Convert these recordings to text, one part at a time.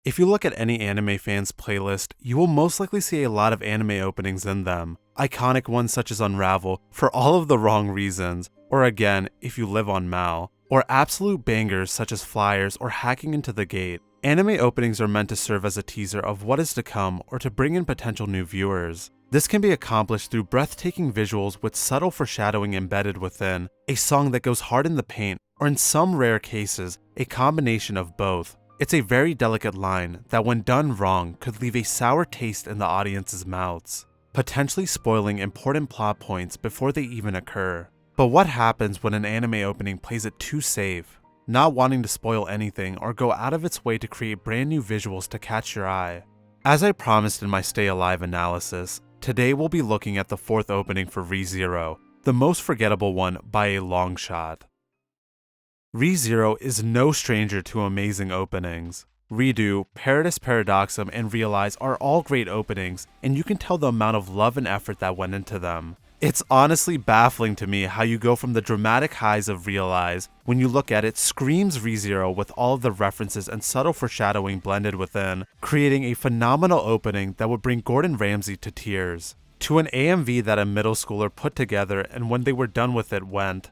If you look at any anime fans playlist, you will most likely see a lot of anime openings in them. Iconic ones such as Unravel, for all of the wrong reasons, or again, If You Live on Mal, or absolute bangers such as Flyers or Hacking into the Gate. Anime openings are meant to serve as a teaser of what is to come or to bring in potential new viewers. This can be accomplished through breathtaking visuals with subtle foreshadowing embedded within, a song that goes hard in the paint, or in some rare cases, a combination of both. It's a very delicate line that when done wrong could leave a sour taste in the audience's mouths, potentially spoiling important plot points before they even occur. But what happens when an anime opening plays it too safe, not wanting to spoil anything or go out of its way to create brand new visuals to catch your eye? As I promised in my Stay Alive analysis, today we'll be looking at the fourth opening for Re:Zero, the most forgettable one by a long shot. Re:Zero is no stranger to amazing openings. Redo, Paradis Paradoxum, and Realize are all great openings, and you can tell the amount of love and effort that went into them. It's honestly baffling to me how you go from the dramatic highs of Realize, when you look at it, screams Re:Zero with all of the references and subtle foreshadowing blended within, creating a phenomenal opening that would bring Gordon Ramsay to tears, to an AMV that a middle schooler put together and when they were done with it went,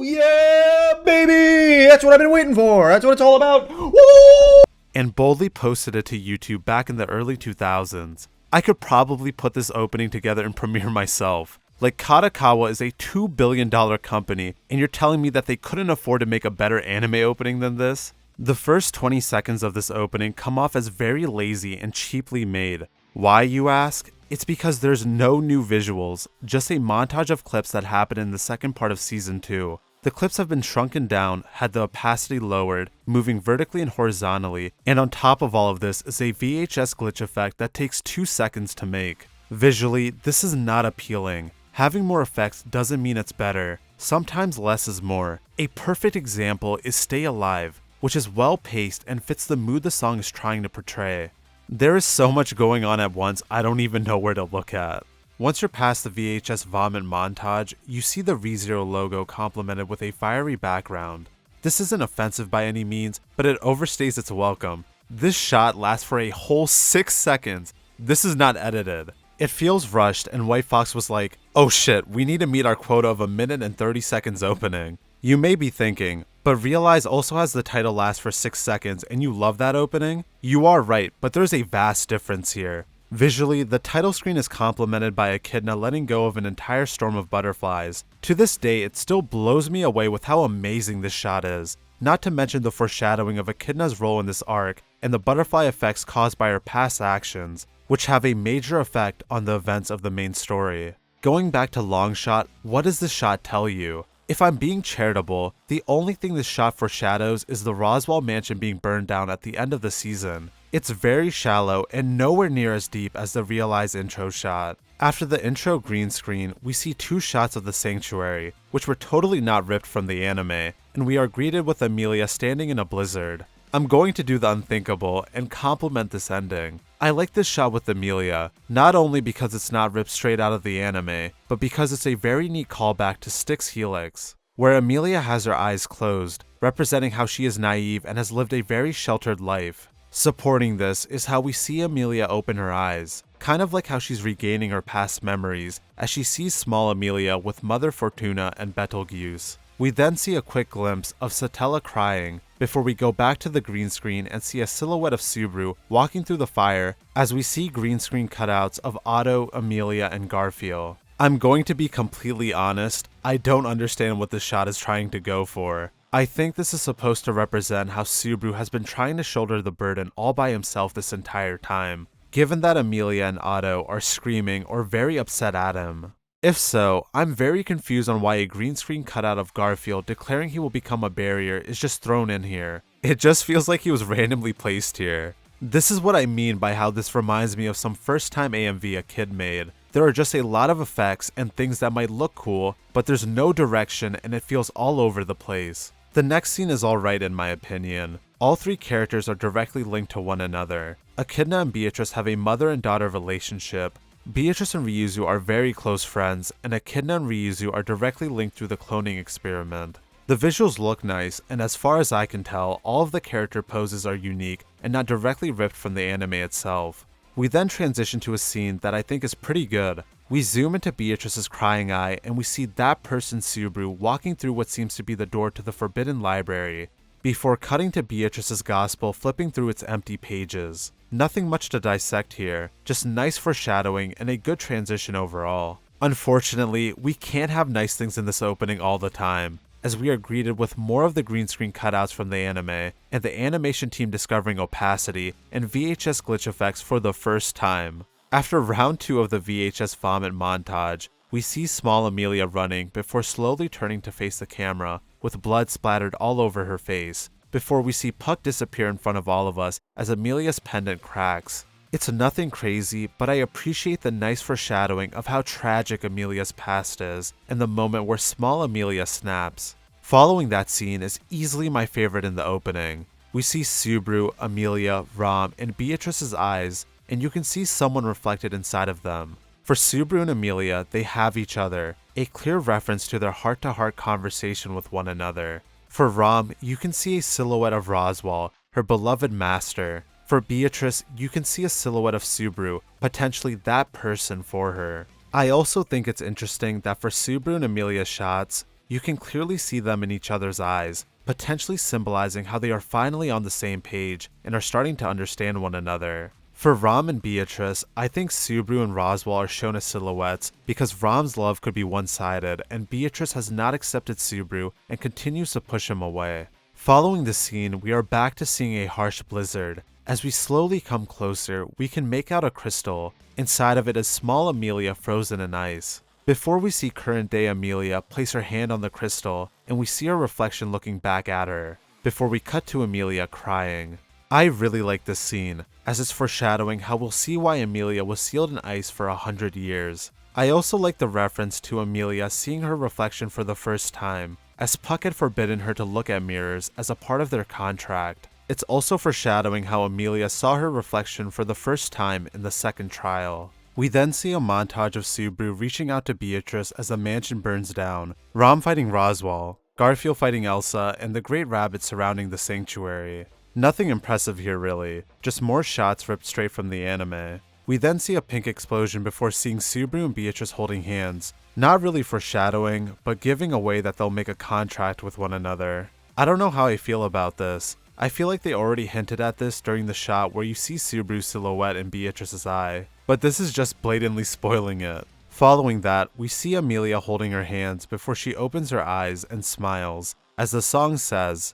yeah, baby! That's what I've been waiting for! That's what it's all about! Woo! And boldly posted it to YouTube back in the early 2000s. I could probably put this opening together and premiere myself. Like, Kadokawa is a $2 billion company, and you're telling me that they couldn't afford to make a better anime opening than this? The first 20 seconds of this opening come off as very lazy and cheaply made. Why, you ask? It's because there's no new visuals, just a montage of clips that happened in the second part of Season 2. The clips have been shrunken down, had the opacity lowered, moving vertically and horizontally, and on top of all of this is a VHS glitch effect that takes 2 seconds to make. Visually, this is not appealing. Having more effects doesn't mean it's better. Sometimes less is more. A perfect example is Stay Alive, which is well paced and fits the mood the song is trying to portray. There is so much going on at once, I don't even know where to look at. Once you're past the VHS vomit montage, you see the Re:Zero logo complemented with a fiery background. This isn't offensive by any means, but it overstays its welcome. This shot lasts for a whole 6 seconds. This is not edited. It feels rushed, and White Fox was like, oh shit, we need to meet our quota of 1 minute and 30 seconds opening. You may be thinking, but Realize also has the title last for 6 seconds and you love that opening? You are right, but there's a vast difference here. Visually, the title screen is complemented by Echidna letting go of an entire storm of butterflies. To this day, it still blows me away with how amazing this shot is. Not to mention the foreshadowing of Echidna's role in this arc, and the butterfly effects caused by her past actions, which have a major effect on the events of the main story. Going back to Longshot, what does this shot tell you? If I'm being charitable, the only thing this shot foreshadows is the Roswell mansion being burned down at the end of the season. It's very shallow and nowhere near as deep as the Realize intro shot. After the intro green screen, we see 2 shots of the sanctuary, which were totally not ripped from the anime, and we are greeted with Amelia standing in a blizzard. I'm going to do the unthinkable and compliment this ending. I like this shot with Amelia, not only because it's not ripped straight out of the anime, but because it's a very neat callback to Styx Helix, where Amelia has her eyes closed, representing how she is naive and has lived a very sheltered life. Supporting this is how we see Amelia open her eyes, kind of like how she's regaining her past memories as she sees small Amelia with Mother Fortuna and Betelgeuse. We then see a quick glimpse of Satella crying, before we go back to the green screen and see a silhouette of Subaru walking through the fire as we see green screen cutouts of Otto, Amelia, and Garfield. I'm going to be completely honest, I don't understand what this shot is trying to go for. I think this is supposed to represent how Subaru has been trying to shoulder the burden all by himself this entire time, given that Amelia and Otto are screaming or very upset at him. If so, I'm very confused on why a green screen cutout of Garfield declaring he will become a barrier is just thrown in here. It just feels like he was randomly placed here. This is what I mean by how this reminds me of some first time AMV a kid made. There are just a lot of effects and things that might look cool, but there's no direction and it feels all over the place. The next scene is alright in my opinion. All 3 characters are directly linked to one another. Echidna and Beatrice have a mother and daughter relationship. Beatrice and Ryuzu are very close friends, and Echidna and Ryuzu are directly linked through the cloning experiment. The visuals look nice, and as far as I can tell, all of the character poses are unique and not directly ripped from the anime itself. We then transition to a scene that I think is pretty good. We zoom into Beatrice's crying eye and we see that person Subaru walking through what seems to be the door to the Forbidden Library, before cutting to Beatrice's gospel flipping through its empty pages. Nothing much to dissect here, just nice foreshadowing and a good transition overall. Unfortunately, we can't have nice things in this opening all the time, as we are greeted with more of the green screen cutouts from the anime, and the animation team discovering opacity and VHS glitch effects for the first time. After round 2 of the VHS vomit montage, we see small Amelia running before slowly turning to face the camera with blood splattered all over her face, before we see Puck disappear in front of all of us as Amelia's pendant cracks. It's nothing crazy, but I appreciate the nice foreshadowing of how tragic Amelia's past is, and the moment where small Amelia snaps. Following that scene is easily my favorite in the opening. We see Subaru, Amelia, Rom, and Beatrice's eyes, and you can see someone reflected inside of them. For Subaru and Amelia, they have each other, a clear reference to their heart-to-heart conversation with one another. For Rom, you can see a silhouette of Roswaal, her beloved master. For Beatrice, you can see a silhouette of Subaru, potentially that person for her. I also think it's interesting that for Subaru and Amelia's shots, you can clearly see them in each other's eyes, potentially symbolizing how they are finally on the same page and are starting to understand one another. For Rom and Beatrice, I think Subaru and Roswaal are shown as silhouettes because Rom's love could be one-sided and Beatrice has not accepted Subaru and continues to push him away. Following the scene, we are back to seeing a harsh blizzard. As we slowly come closer, we can make out a crystal. Inside of it is small Amelia frozen in ice. Before we see current day Amelia place her hand on the crystal, and we see her reflection looking back at her, before we cut to Amelia crying. I really like this scene, as it's foreshadowing how we'll see why Amelia was sealed in ice for 100 years. I also like the reference to Amelia seeing her reflection for the first time, as Puck had forbidden her to look at mirrors as a part of their contract. It's also foreshadowing how Amelia saw her reflection for the first time in the second trial. We then see a montage of Subaru reaching out to Beatrice as the mansion burns down, Rom fighting Roswaal, Garfield fighting Elsa, and the Great Rabbit surrounding the sanctuary. Nothing impressive here really, just more shots ripped straight from the anime. We then see a pink explosion before seeing Subaru and Beatrice holding hands, not really foreshadowing, but giving away that they'll make a contract with one another. I don't know how I feel about this. I feel like they already hinted at this during the shot where you see Subaru's silhouette in Beatrice's eye, but this is just blatantly spoiling it. Following that, we see Amelia holding her hands before she opens her eyes and smiles, as the song says,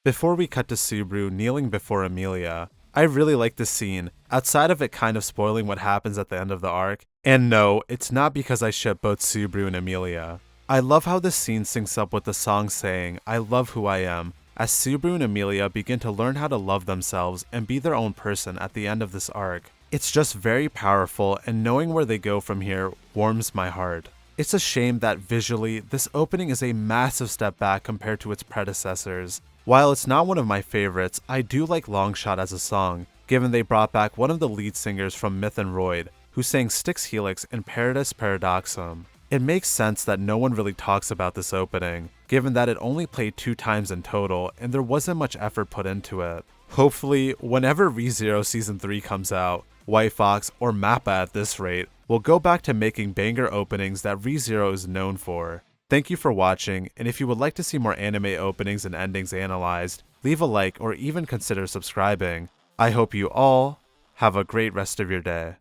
before we cut to Subaru kneeling before Amelia. I really like this scene, outside of it kind of spoiling what happens at the end of the arc. And no, it's not because I ship both Subaru and Amelia. I love how this scene syncs up with the song saying, "I love who I am," as Subaru and Amelia begin to learn how to love themselves and be their own person at the end of this arc. It's just very powerful, and knowing where they go from here warms my heart. It's a shame that visually, this opening is a massive step back compared to its predecessors. While it's not one of my favorites, I do like Longshot as a song, given they brought back one of the lead singers from Myth and Roid, who sang Styx Helix and Paradis Paradoxum. It makes sense that no one really talks about this opening, given that it only played 2 times in total and there wasn't much effort put into it. Hopefully, whenever ReZero Season 3 comes out, White Fox, or Mappa at this rate, will go back to making banger openings that ReZero is known for. Thank you for watching, and if you would like to see more anime openings and endings analyzed, leave a like or even consider subscribing. I hope you all have a great rest of your day.